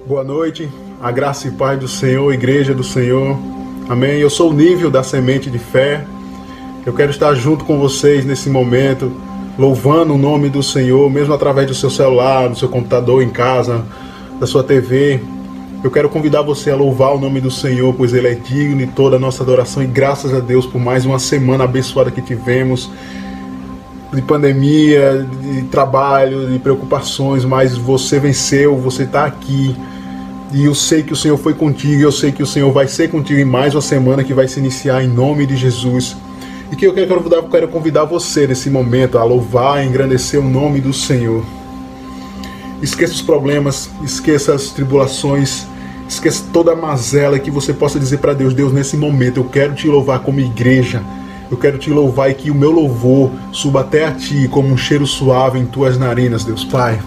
Boa noite, a graça e paz do Senhor, Igreja do Senhor, amém. Eu sou o Nível da Semente de Fé. Eu quero estar junto com vocês nesse momento, louvando o nome do Senhor, mesmo através do seu celular, do seu computador em casa, da sua TV. Eu quero convidar você a louvar o nome do Senhor, pois Ele é digno de toda a nossa adoração, e graças a Deus por mais uma semana abençoada que tivemos, de pandemia, de trabalho, de preocupações, mas você venceu, você está aqui. E eu sei que o Senhor foi contigo, eu sei que o Senhor vai ser contigo em mais uma semana que vai se iniciar em nome de Jesus. E que eu quero convidar você nesse momento a louvar e engrandecer o nome do Senhor. Esqueça os problemas, esqueça as tribulações, esqueça toda a mazela, que você possa dizer para Deus: Deus, nesse momento eu quero te louvar como igreja. Eu quero te louvar e que o meu louvor suba até a ti como um cheiro suave em tuas narinas, Deus Pai.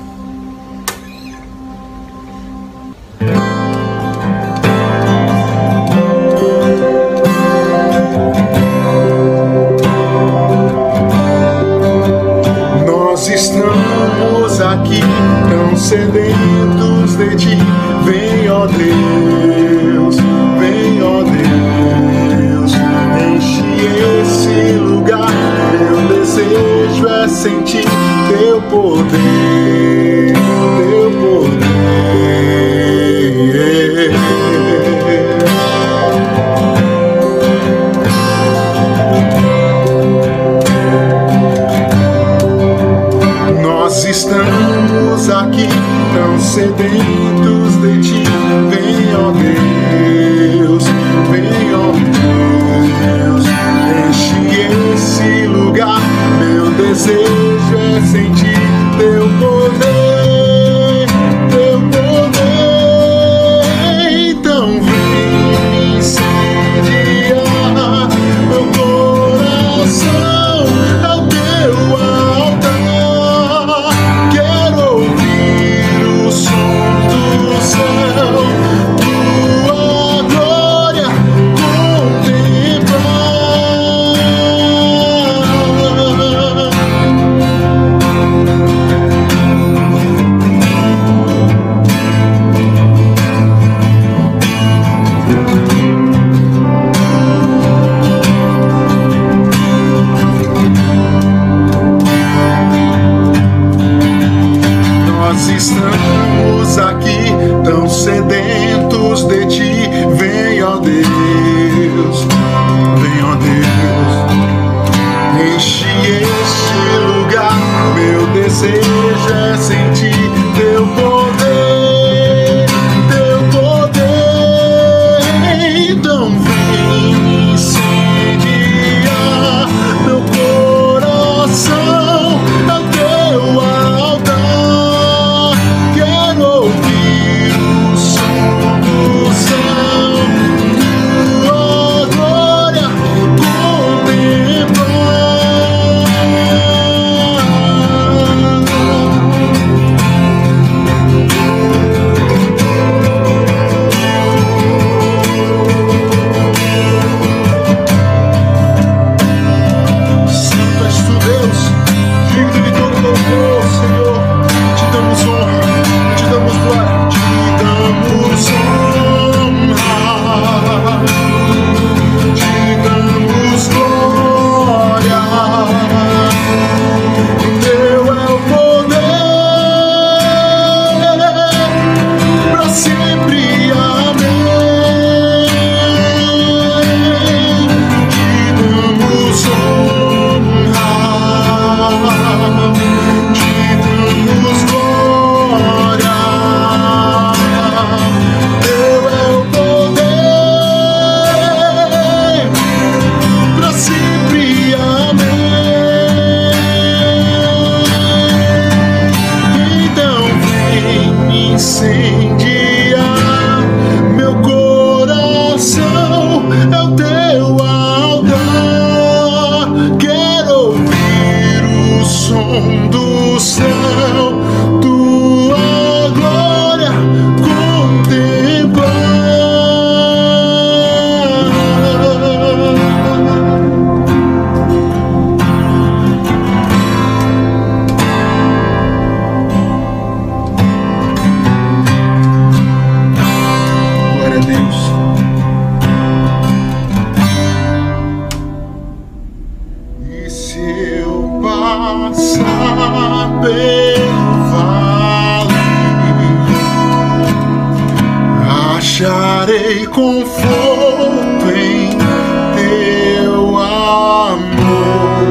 Nós estamos aqui tão sedentos de ti. Vem, ó Deus, vem, ó Deus, enche esse lugar. Meu desejo é sentir teu poder, teu poder. Nós estamos aqui tão sedentos de ti. Vem, ó Deus, vem, ó Deus, enche esse lugar. Meu desejo é sentir teu poder, teu poder. Então vem incendiar meu coração ao teu altar. Quero ouvir o som do céu, tua glória contemplar. Nós estamos aqui tão sedentos de ti. Vem, ó Deus, vem, ó Deus, enche este lugar. Meu desejo é sentir teu poder, teu poder. Então vem incendiar meu coração ao teu altar. Quero ouvir o som do céu, tua glória contemplar. Santo és tu, Deus, digno de todo louvor, Senhor. Te damos honra, te damos glória, te damos honra, te damos glória. Teu é o poder para sempre, amém. Te damos honra, te damos glória. Teu é o poder para sempre, amém. Então vem incendiar meu coração é o teu altar. Quero ouvir o som do céu, tua glória contemplar. acharei conforto em teu amor,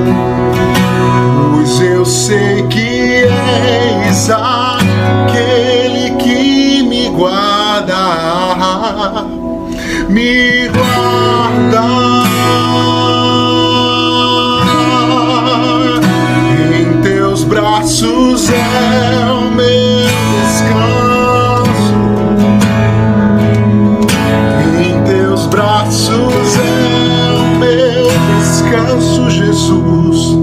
pois eu sei que és aquele que me guarda, me guarda. Em teus braços é o meu descanso, em teus braços é o meu descanso, Jesus.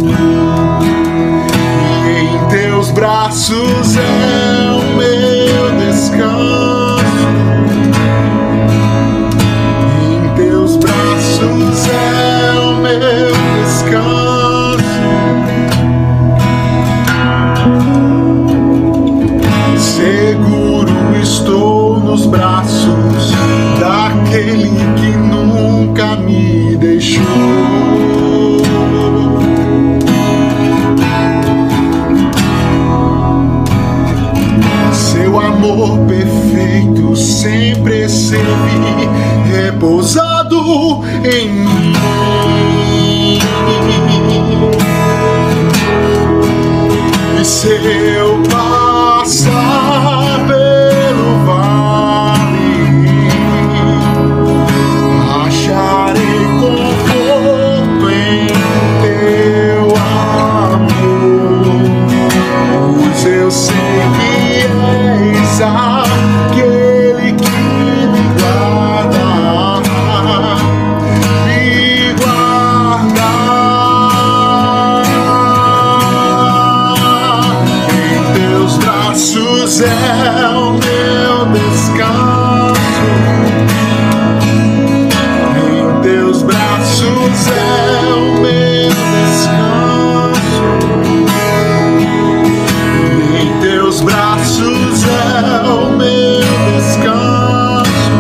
E em teus braços é o meu descanso, em teus braços é o meu descanso. Seguro estou nos braços daquele que nunca me deixou. Seu amor perfeito sempre esteve repousado em mim. E se eu passar pelo vale, acharei conforto em teu amor, pois eu sei que és aquele que me guarda, me guarda. Em teus braços é o meu descanso, em teus braços é o meu descanso, em teus braços é o meu descanso,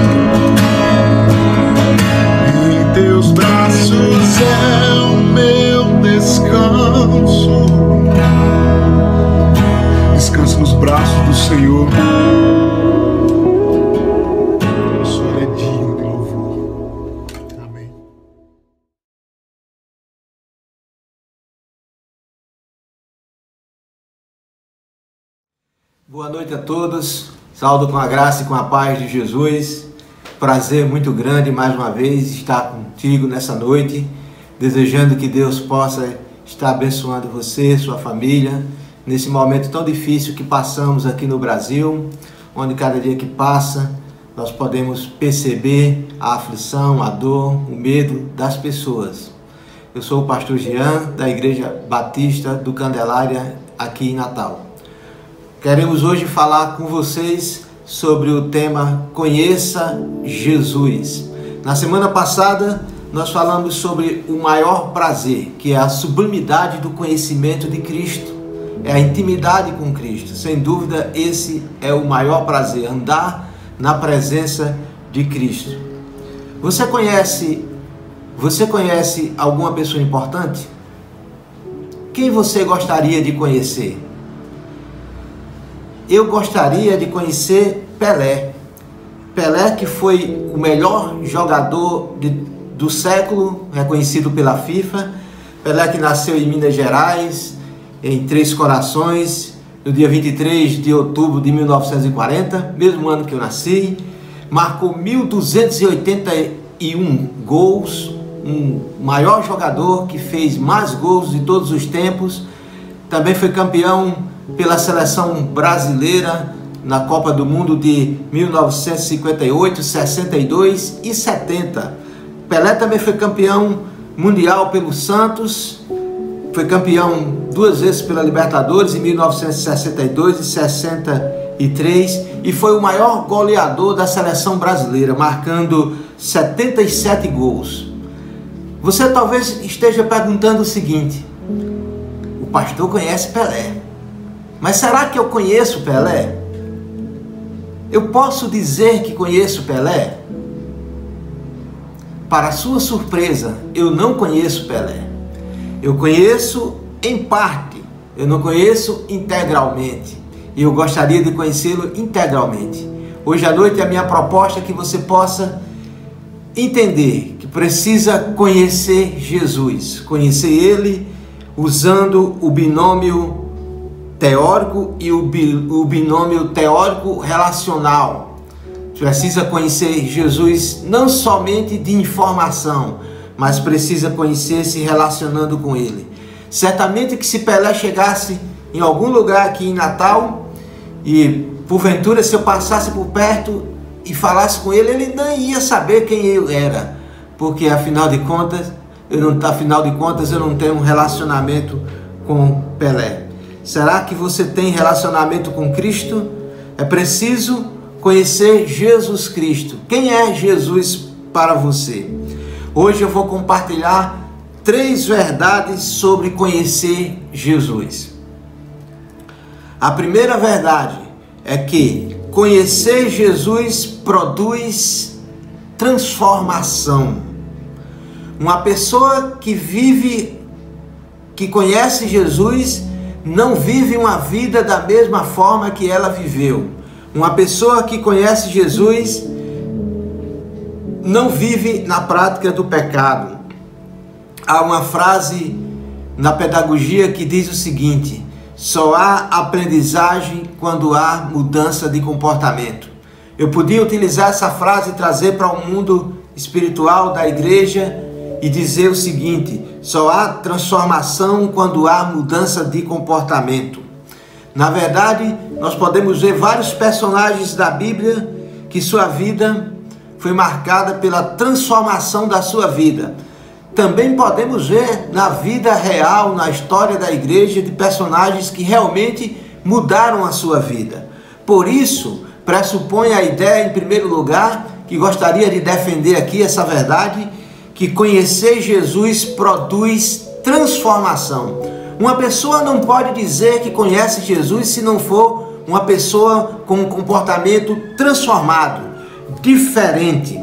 em teus braços é o meu descanso. Descanse nos braços do Senhor. O Senhor é digno de louvor. Amém. Boa noite a todos, saúdo com a graça e com a paz de Jesus. Prazer muito grande mais uma vez estar contigo nessa noite, desejando que Deus possa estar abençoando você, sua família, nesse momento tão difícil que passamos aqui no Brasil, onde cada dia que passa nós podemos perceber a aflição, a dor, o medo das pessoas. Eu sou o pastor Jean, da Igreja Batista do Candelária, aqui em Natal. Queremos hoje falar com vocês sobre o tema Conheça Jesus. Na semana passada nós falamos sobre o maior prazer, que é a sublimidade do conhecimento de Cristo, é a intimidade com Cristo. Sem dúvida, esse é o maior prazer, andar na presença de Cristo. Você conhece alguma pessoa importante? Quem você gostaria de conhecer? Eu gostaria de conhecer Pelé. Pelé, que foi o melhor jogador do século, reconhecido pela FIFA. Pelé, que nasceu em Minas Gerais, em Três Corações, no dia 23 de outubro de 1940, mesmo ano que eu nasci. Marcou 1.281 gols, um maior jogador que fez mais gols de todos os tempos. Também foi campeão pela seleção brasileira na Copa do Mundo de 1958, 62 e 70. Pelé também foi campeão mundial pelo Santos, foi campeão duas vezes pela Libertadores, em 1962 e 63, e foi o maior goleador da seleção brasileira, marcando 77 gols. Você talvez esteja perguntando o seguinte: o pastor conhece Pelé, mas será que eu conheço Pelé? Eu posso dizer que conheço Pelé? Para sua surpresa, eu não conheço Pelé. Eu conheço em parte, eu não conheço integralmente. E eu gostaria de conhecê-lo integralmente. Hoje à noite a minha proposta é que você possa entender que precisa conhecer Jesus, conhecer Ele usando o binômio teórico e o binômio teórico relacional. Precisa conhecer Jesus não somente de informação, mas precisa conhecer se relacionando com Ele. Certamente que se Pelé chegasse em algum lugar aqui em Natal e porventura se eu passasse por perto e falasse com ele, ele não ia saber quem eu era, porque afinal de contas eu não tenho um relacionamento com Pelé. Será que você tem relacionamento com Cristo? É preciso conhecer Jesus Cristo. Quem é Jesus para você? Hoje eu vou compartilhar 3 verdades sobre conhecer Jesus. A primeira verdade é que conhecer Jesus produz transformação. Uma pessoa que conhece Jesus, não vive uma vida da mesma forma que ela viveu. Uma pessoa que conhece Jesus não vive na prática do pecado. Há uma frase na pedagogia que diz o seguinte: só há aprendizagem quando há mudança de comportamento. Eu podia utilizar essa frase e trazer para o mundo espiritual da igreja e dizer o seguinte: só há transformação quando há mudança de comportamento. Na verdade, nós podemos ver vários personagens da Bíblia que sua vida foi marcada pela transformação da sua vida. Também podemos ver na vida real, na história da igreja, de personagens que realmente mudaram a sua vida. Por isso, pressupõe a ideia, em primeiro lugar, que gostaria de defender aqui essa verdade, que conhecer Jesus produz transformação. Uma pessoa não pode dizer que conhece Jesus se não for uma pessoa com um comportamento transformado, diferente.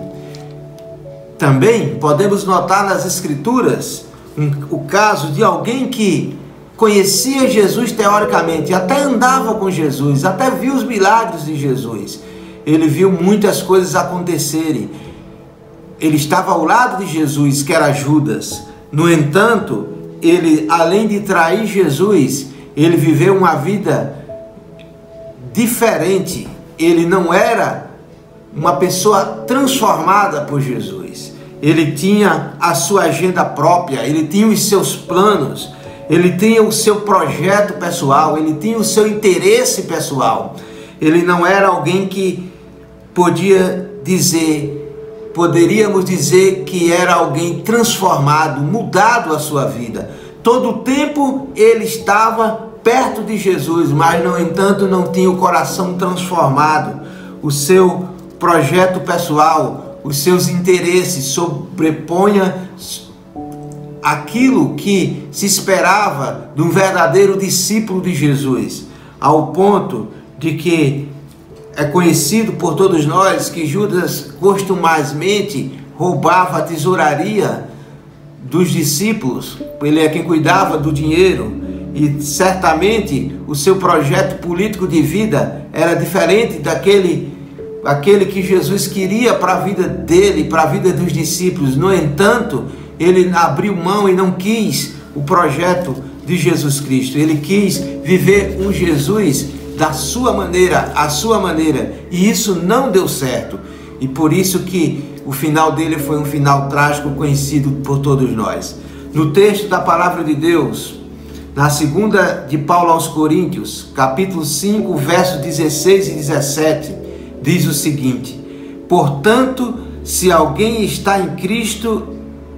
Também podemos notar nas Escrituras o caso de alguém que conhecia Jesus teoricamente, até andava com Jesus, até viu os milagres de Jesus. Ele viu muitas coisas acontecerem. Ele estava ao lado de Jesus, que era Judas. No entanto, ele, além de trair Jesus, ele viveu uma vida diferente. Ele não era uma pessoa transformada por Jesus. Ele tinha a sua agenda própria, ele tinha os seus planos, ele tinha o seu projeto pessoal, ele tinha o seu interesse pessoal. Ele não era alguém que poderíamos dizer que era alguém transformado, mudado a sua vida. Todo o tempo ele estava perto de Jesus, mas no entanto não tinha o coração transformado. O seu projeto pessoal, os seus interesses sobreponha aquilo que se esperava de um verdadeiro discípulo de Jesus, ao ponto de que é conhecido por todos nós que Judas costumazmente roubava a tesouraria dos discípulos. Ele é quem cuidava do dinheiro e certamente o seu projeto político de vida era diferente daquele que Jesus queria para a vida dele, para a vida dos discípulos. No entanto, ele abriu mão e não quis o projeto de Jesus Cristo. Ele quis viver um Jesus da sua maneira, a sua maneira, e isso não deu certo. E por isso que o final dele foi um final trágico, conhecido por todos nós. No texto da palavra de Deus, na segunda de Paulo aos Coríntios, capítulo 5, versos 16 e 17, diz o seguinte: portanto, se alguém está em Cristo,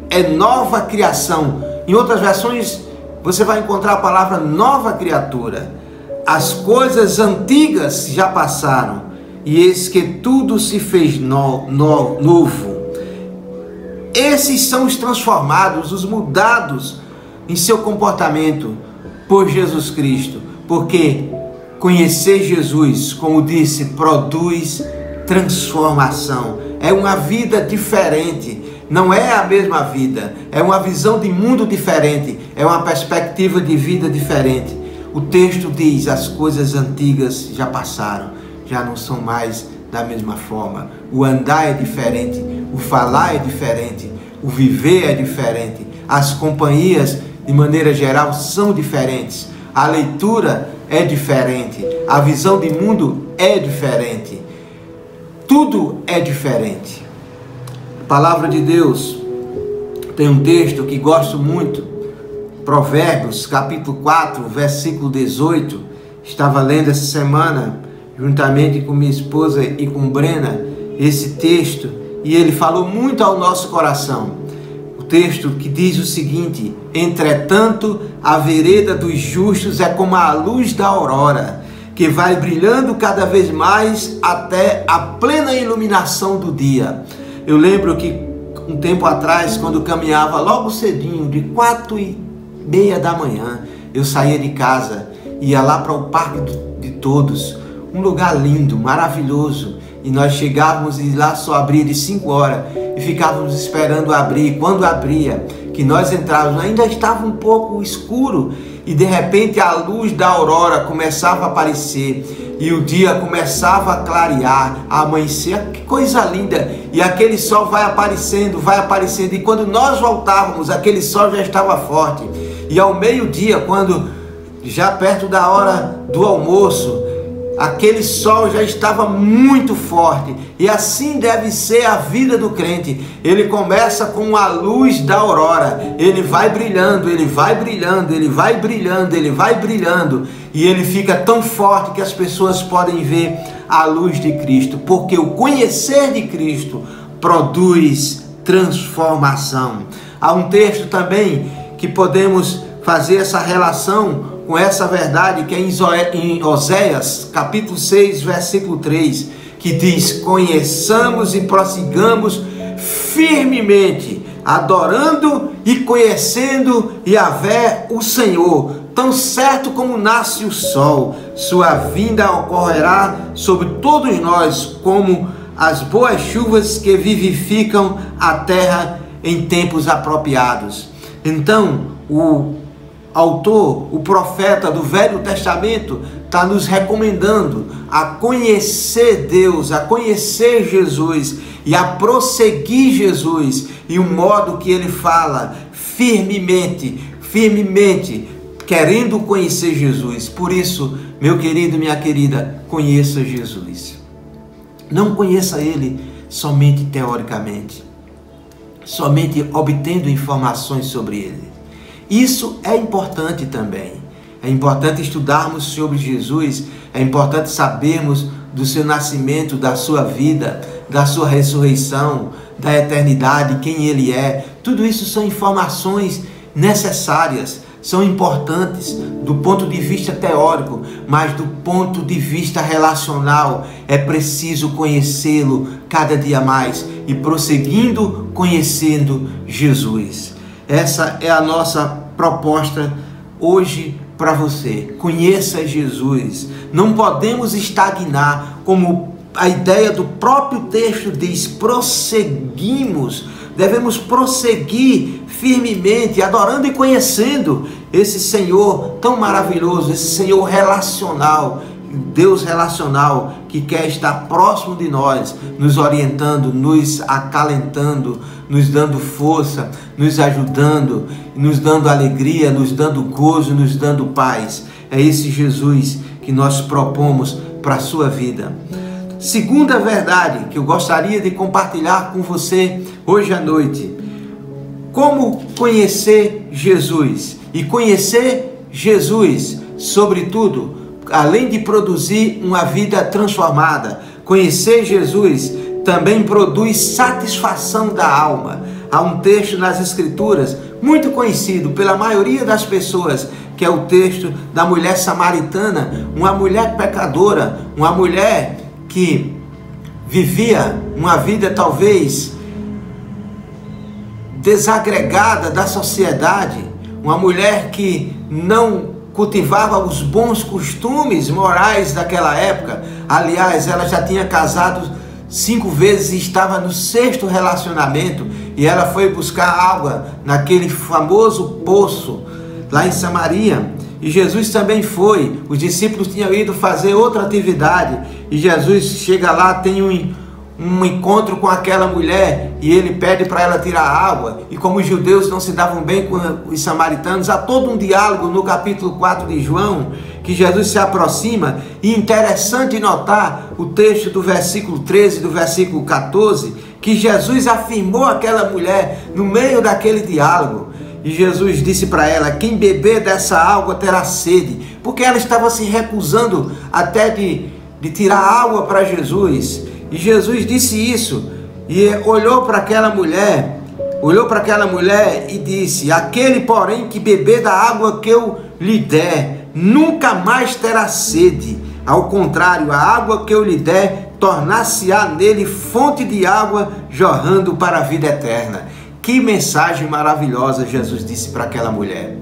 é nova criação. Em outras versões, você vai encontrar a palavra nova criatura. As coisas antigas já passaram, e eis que tudo se fez novo. Esses são os transformados, os mudados em seu comportamento por Jesus Cristo, porque conhecer Jesus, como disse, produz transformação. É uma vida diferente, não é a mesma vida, é uma visão de mundo diferente, é uma perspectiva de vida diferente. O texto diz: as coisas antigas já passaram, já não são mais da mesma forma. O andar é diferente, o falar é diferente, o viver é diferente, as companhias, de maneira geral, são diferentes, a leitura é diferente, a visão de mundo é diferente, tudo é diferente. A palavra de Deus tem um texto que gosto muito, Provérbios, capítulo 4, versículo 18, estava lendo essa semana, juntamente com minha esposa e com Brena, esse texto, e ele falou muito ao nosso coração. O texto que diz o seguinte: entretanto, a vereda dos justos é como a luz da aurora, que vai brilhando cada vez mais até a plena iluminação do dia. Eu lembro que um tempo atrás, quando caminhava logo cedinho, de 4:30 da manhã, eu saía de casa, ia lá para o Parque de Todos, um lugar lindo, maravilhoso, e nós chegávamos e lá só abria de 5 horas e ficávamos esperando abrir. Quando abria, que nós entrávamos, ainda estava um pouco escuro e de repente a luz da aurora começava a aparecer e o dia começava a clarear, a amanhecer. Que coisa linda! E aquele sol vai aparecendo, e quando nós voltávamos, aquele sol já estava forte. E ao meio-dia, quando já perto da hora do almoço, aquele sol já estava muito forte. E assim deve ser a vida do crente. Ele começa com a luz da aurora, ele vai brilhando, ele vai brilhando, ele vai brilhando, ele vai brilhando, e ele fica tão forte que as pessoas podem ver a luz de Cristo, porque o conhecer de Cristo produz transformação. Há um texto também que podemos fazer essa relação com essa verdade, que é em Oséias, capítulo 6, versículo 3, que diz: conheçamos e prossigamos firmemente, adorando e conhecendo Yahvé, o Senhor, tão certo como nasce o sol, sua vinda ocorrerá sobre todos nós, como as boas chuvas que vivificam a terra em tempos apropriados. Então, o autor, o profeta do Velho Testamento, está nos recomendando a conhecer Deus, a conhecer Jesus e a prosseguir Jesus, e o modo que ele fala, firmemente, querendo conhecer Jesus. Por isso, meu querido, minha querida, conheça Jesus. Não conheça ele somente teoricamente, somente obtendo informações sobre ele. Isso é importante também. É importante estudarmos sobre Jesus, é importante sabermos do seu nascimento, da sua vida, da sua ressurreição, da eternidade, quem ele é. Tudo isso são informações necessárias, são importantes do ponto de vista teórico, mas do ponto de vista relacional é preciso conhecê-lo cada dia mais e prosseguindo conhecendo Jesus. Essa é a nossa proposta hoje para você. Conheça Jesus. Não podemos estagnar, como a ideia do próprio texto diz, prosseguimos. Devemos prosseguir firmemente, adorando e conhecendo esse Senhor tão maravilhoso, esse Senhor relacional, Deus relacional, que quer estar próximo de nós, nos orientando, nos acalentando, nos dando força, nos ajudando, nos dando alegria, nos dando gozo, nos dando paz. É esse Jesus que nós propomos para a sua vida. Segunda verdade que eu gostaria de compartilhar com você hoje à noite: como conhecer Jesus. E conhecer Jesus, sobretudo, além de produzir uma vida transformada, conhecer Jesus também produz satisfação da alma. Há um texto nas Escrituras muito conhecido pela maioria das pessoas, que é o texto da mulher samaritana, uma mulher pecadora, uma mulher que vivia uma vida talvez desagregada da sociedade, uma mulher que não cultivava os bons costumes morais daquela época. Aliás, ela já tinha casado 5 vezes e estava no 6º relacionamento, e ela foi buscar água naquele famoso poço lá em Samaria, e Jesus também foi. Os discípulos tinham ido fazer outra atividade, e Jesus chega lá, tem um encontro com aquela mulher, e ele pede para ela tirar água, e como os judeus não se davam bem com os samaritanos, há todo um diálogo no capítulo 4 de João, que Jesus se aproxima, e interessante notar o texto do versículo 13 e do versículo 14, que Jesus afirmou àquela mulher no meio daquele diálogo, e Jesus disse para ela: quem beber dessa água terá sede, porque ela estava se recusando até de tirar água para Jesus. E Jesus disse isso, e olhou para aquela mulher e disse: aquele, porém, que beber da água que eu lhe der, nunca mais terá sede. Ao contrário, a água que eu lhe der, tornar-se-á nele fonte de água jorrando para a vida eterna. Que mensagem maravilhosa Jesus disse para aquela mulher.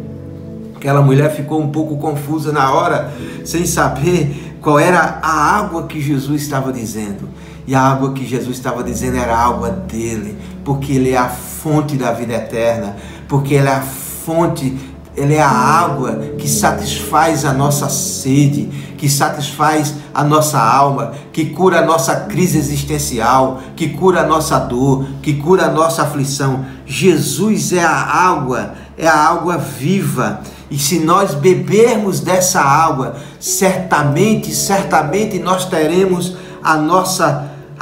Aquela mulher ficou um pouco confusa na hora, sem saber qual era a água que Jesus estava dizendo. E a água que Jesus estava dizendo era a água dele, porque ele é a fonte da vida eterna, porque ele é a fonte, ele é a água que satisfaz a nossa sede, que satisfaz a nossa alma, que cura a nossa crise existencial, que cura a nossa dor, que cura a nossa aflição. Jesus é a água viva. E se nós bebermos dessa água, certamente nós teremos a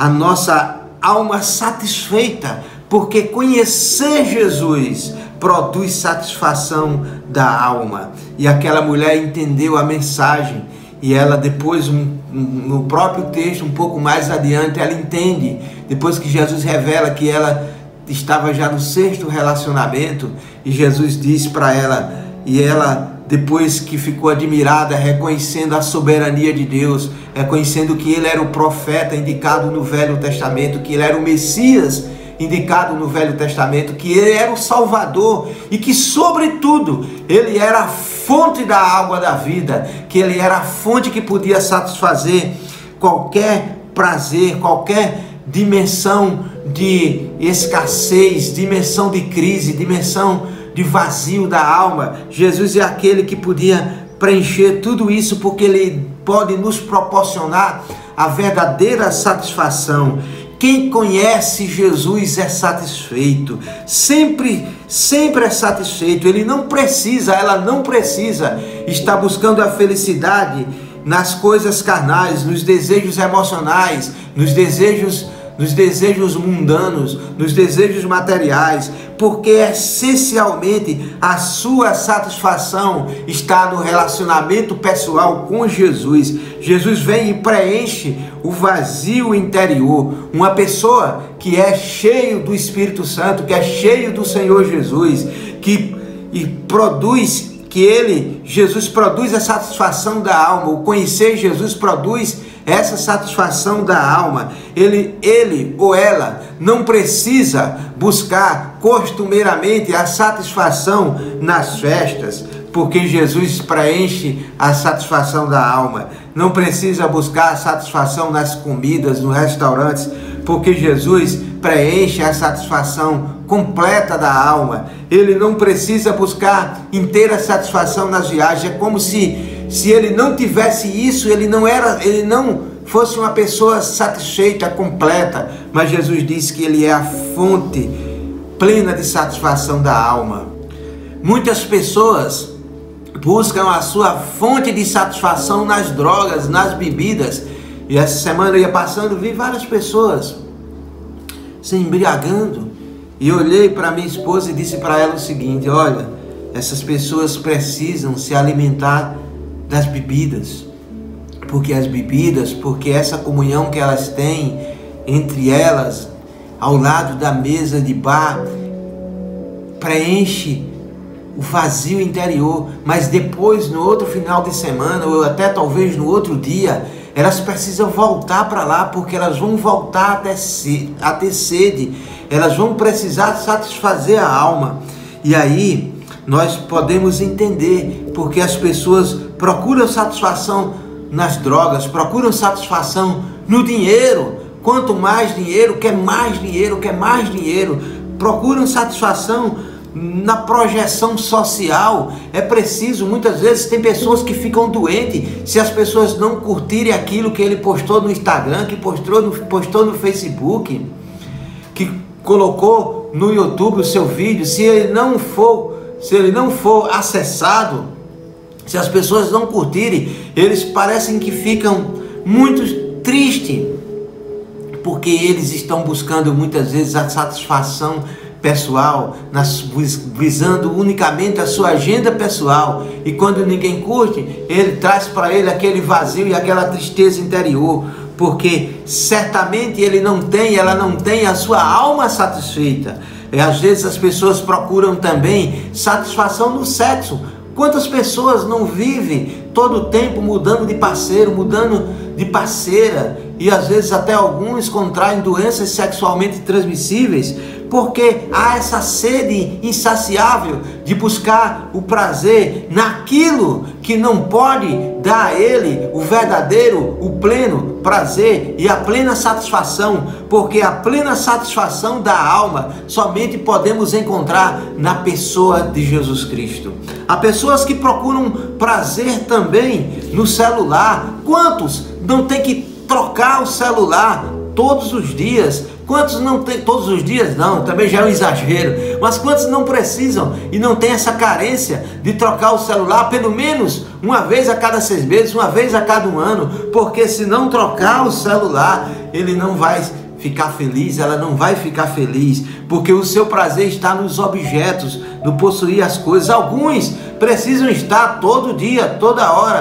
nossa alma satisfeita, porque conhecer Jesus produz satisfação da alma. E aquela mulher entendeu a mensagem, e ela depois, no próprio texto, um pouco mais adiante, ela entende, depois que Jesus revela que ela estava já no 6º relacionamento, e Jesus disse para ela, e ela, depois que ficou admirada, reconhecendo a soberania de Deus, reconhecendo que ele era o profeta indicado no Velho Testamento, que ele era o Messias indicado no Velho Testamento, que ele era o Salvador e que, sobretudo, ele era a fonte da água da vida, que ele era a fonte que podia satisfazer qualquer prazer, qualquer dimensão de escassez, dimensão de crise, dimensão de vazio da alma. Jesus é aquele que podia preencher tudo isso, porque ele pode nos proporcionar a verdadeira satisfação. Quem conhece Jesus é satisfeito, sempre é satisfeito. Ela não precisa estar buscando a felicidade nas coisas carnais, nos desejos emocionais, nos desejos mundanos, nos desejos materiais, porque essencialmente a sua satisfação está no relacionamento pessoal com Jesus. Jesus vem e preenche o vazio interior. Uma pessoa que é cheio do Espírito Santo, que é cheio do Senhor Jesus, Jesus produz a satisfação da alma. O conhecer Jesus produz essa satisfação da alma. Ele ou ela não precisa buscar costumeiramente a satisfação nas festas, porque Jesus preenche a satisfação da alma. Não precisa buscar a satisfação nas comidas, nos restaurantes, porque Jesus preenche a satisfação completa da alma. Ele não precisa buscar inteira satisfação nas viagens. É como se ele não tivesse isso, ele não fosse uma pessoa satisfeita, completa. Mas Jesus disse que ele é a fonte plena de satisfação da alma. Muitas pessoas buscam a sua fonte de satisfação nas drogas, nas bebidas. E essa semana eu ia passando, vi várias pessoas se embriagando, e olhei para minha esposa e disse para ela o seguinte: olha, essas pessoas precisam se alimentar das bebidas, porque essa comunhão que elas têm entre elas, ao lado da mesa de bar, preenche o vazio interior. Mas depois, no outro final de semana, ou até talvez no outro dia, elas precisam voltar para lá, porque elas vão voltar a ter sede, elas vão precisar satisfazer a alma. E aí nós podemos entender porque as pessoas procuram satisfação nas drogas, procuram satisfação no dinheiro. Quanto mais dinheiro, quer mais dinheiro, quer mais dinheiro. Procuram satisfação na projeção social. É preciso, muitas vezes tem pessoas que ficam doentes se as pessoas não curtirem aquilo que ele postou no Instagram, que postou no Facebook, que colocou no YouTube o seu vídeo. Se ele não for acessado, se as pessoas não curtirem, eles parecem que ficam muito tristes, porque eles estão buscando muitas vezes a satisfação pessoal, visando unicamente a sua agenda pessoal, e quando ninguém curte, ele traz para ele aquele vazio e aquela tristeza interior, porque certamente ela não tem a sua alma satisfeita. E às vezes as pessoas procuram também satisfação no sexo. Quantas pessoas não vivem todo o tempo mudando de parceiro, mudando de parceira, e às vezes até alguns contraem doenças sexualmente transmissíveis, porque há essa sede insaciável de buscar o prazer naquilo que não pode dar a ele o verdadeiro, o pleno prazer e a plena satisfação, porque a plena satisfação da alma somente podemos encontrar na pessoa de Jesus Cristo. Há pessoas que procuram prazer também no celular. Quantos não tem que trocar o celular todos os dias? Quantos não tem, todos os dias não, também já é um exagero, mas quantos não precisam e não tem essa carência de trocar o celular pelo menos uma vez a cada 6 meses, uma vez a cada 1 ano, porque se não trocar o celular, ele não vai ficar feliz, ela não vai ficar feliz, porque o seu prazer está nos objetos, no possuir as coisas. Alguns precisam estar todo dia, toda hora,